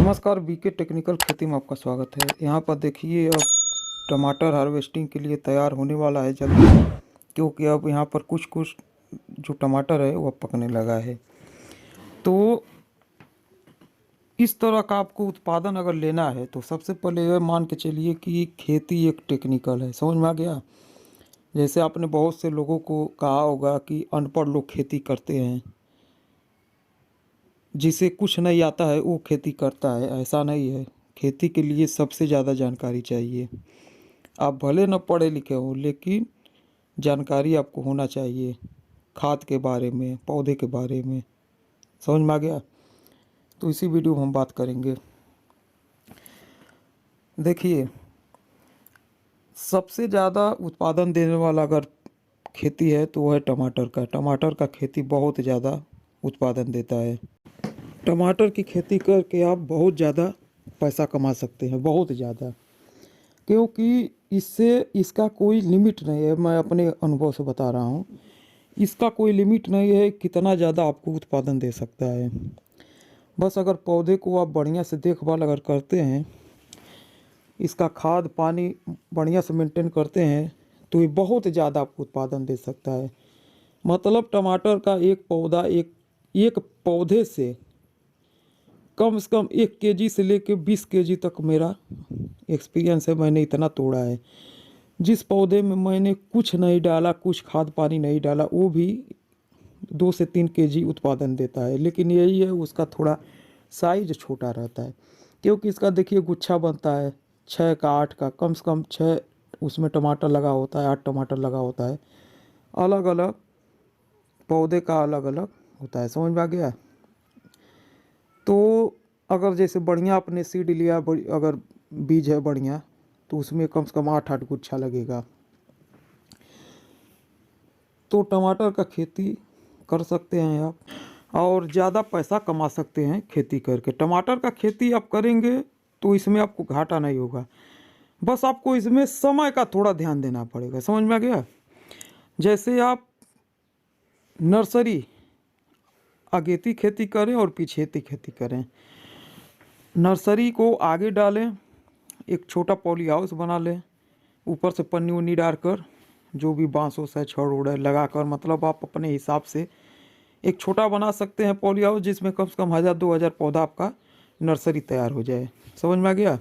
नमस्कार, BK technical खेती में आपका स्वागत है। यहाँ पर देखिए, अब टमाटर हार्वेस्टिंग के लिए तैयार होने वाला है जल्दी, क्योंकि अब यहाँ पर कुछ कुछ जो टमाटर है वो पकने लगा है। तो इस तरह का आपको उत्पादन अगर लेना है तो सबसे पहले यह मान के चलिए कि खेती एक टेक्निकल है। समझ में आ गया? जैसे आपने बहुत से लोगों को कहा होगा कि अनपढ़ लोग खेती करते हैं, जिसे कुछ नहीं आता है वो खेती करता है। ऐसा नहीं है। खेती के लिए सबसे ज़्यादा जानकारी चाहिए। आप भले न पढ़े लिखे हो, लेकिन जानकारी आपको होना चाहिए खाद के बारे में, पौधे के बारे में। समझ में आ गया? तो इसी वीडियो में हम बात करेंगे। देखिए, सबसे ज़्यादा उत्पादन देने वाला अगर खेती है तो वह है टमाटर का। टमाटर का खेती बहुत ज़्यादा उत्पादन देता है। टमाटर की खेती करके आप बहुत ज़्यादा पैसा कमा सकते हैं, बहुत ज़्यादा, क्योंकि इसका कोई लिमिट नहीं है। मैं अपने अनुभव से बता रहा हूँ, इसका कोई लिमिट नहीं है कितना ज़्यादा आपको उत्पादन दे सकता है। बस अगर पौधे को आप बढ़िया से देखभाल अगर करते हैं, इसका खाद पानी बढ़िया से मेंटेन करते हैं, तो ये बहुत ज़्यादा आपको उत्पादन दे सकता है। मतलब टमाटर का एक पौधा एक पौधे से कम 1 केजी से लेके 20 केजी तक मेरा एक्सपीरियंस है। मैंने इतना तोड़ा है। जिस पौधे में मैंने कुछ नहीं डाला, कुछ खाद पानी नहीं डाला, वो भी 2 से 3 केजी उत्पादन देता है। लेकिन यही है, उसका थोड़ा साइज छोटा रहता है, क्योंकि इसका देखिए गुच्छा बनता है 6 का 8 का, कम से कम 6 उसमें टमाटर लगा होता है, 8 टमाटर लगा होता है। अलग अलग पौधे का अलग अलग होता है। समझ में आ गया? तो अगर जैसे बढ़िया आपने सीड लिया, अगर बीज है बढ़िया, तो उसमें कम से कम 8-8 गुच्छा लगेगा। तो टमाटर का खेती कर सकते हैं आप, और ज़्यादा पैसा कमा सकते हैं खेती करके। टमाटर का खेती आप करेंगे तो इसमें आपको घाटा नहीं होगा। बस आपको इसमें समय का थोड़ा ध्यान देना पड़ेगा। समझ में आ गया? जैसे आप नर्सरी अगेती खेती करें और पीछेती खेती करें। नर्सरी को आगे डालें, एक छोटा पॉली हाउस बना लें, ऊपर से पन्नी उन्नी डालकर, जो भी बांस हो है छड़ उड़ लगाकर, मतलब आप अपने हिसाब से एक छोटा बना सकते हैं पॉली हाउस, जिसमें कम से कम 1000-2000 पौधा आपका नर्सरी तैयार हो जाए। समझ में आ गया?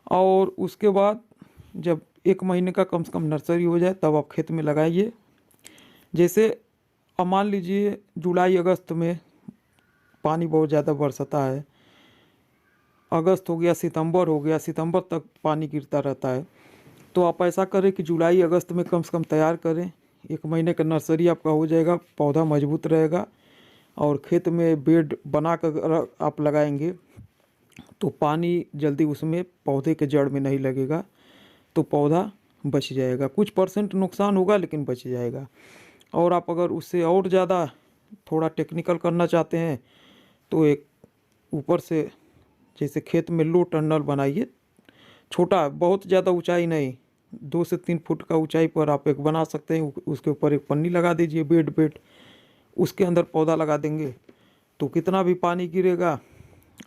और उसके बाद जब 1 महीने का कम से कम नर्सरी हो जाए, तब आप खेत में लगाइए। जैसे अब मान लीजिए जुलाई अगस्त में पानी बहुत ज़्यादा बरसता है, अगस्त हो गया, सितंबर हो गया, सितंबर तक पानी गिरता रहता है, तो आप ऐसा करें कि जुलाई अगस्त में कम से कम तैयार करें। 1 महीने का नर्सरी आपका हो जाएगा, पौधा मजबूत रहेगा, और खेत में बेड बना कर आप लगाएंगे तो पानी जल्दी उसमें पौधे के जड़ में नहीं लगेगा, तो पौधा बच जाएगा। कुछ % नुकसान होगा, लेकिन बच जाएगा। और आप अगर उससे और ज़्यादा थोड़ा टेक्निकल करना चाहते हैं, तो एक ऊपर से जैसे खेत में लो टनल बनाइए, छोटा, बहुत ज़्यादा ऊंचाई नहीं, 2 से 3 फुट का ऊंचाई पर आप एक बना सकते हैं। उसके ऊपर एक पन्नी लगा दीजिए, बेड, उसके अंदर पौधा लगा देंगे, तो कितना भी पानी गिरेगा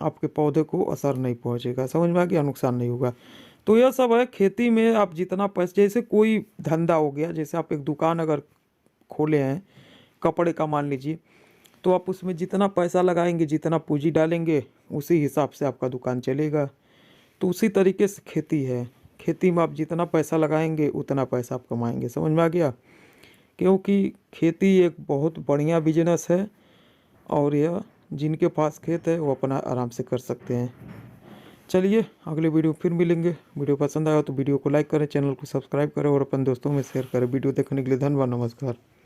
आपके पौधे को असर नहीं पहुंचेगा। समझ में आ गया? नुकसान नहीं होगा। तो यह सब है खेती में। आप जितना पैसा, जैसे कोई धंधा हो गया, जैसे आप एक दुकान अगर खोले हैं कपड़े का मान लीजिए, तो आप उसमें जितना पैसा लगाएंगे, जितना पूंजी डालेंगे, उसी हिसाब से आपका दुकान चलेगा। तो उसी तरीके से खेती है। खेती में आप जितना पैसा लगाएंगे उतना पैसा आप कमाएंगे। समझ में आ गया? क्योंकि खेती एक बहुत बढ़िया बिजनेस है, और यह जिनके पास खेत है वो अपना आराम से कर सकते हैं। चलिए, अगले वीडियो फिर मिलेंगे। वीडियो पसंद आया तो वीडियो को लाइक करें, चैनल को सब्सक्राइब करें और अपन दोस्तों में शेयर करें। वीडियो देखने के लिए धन्यवाद। नमस्कार।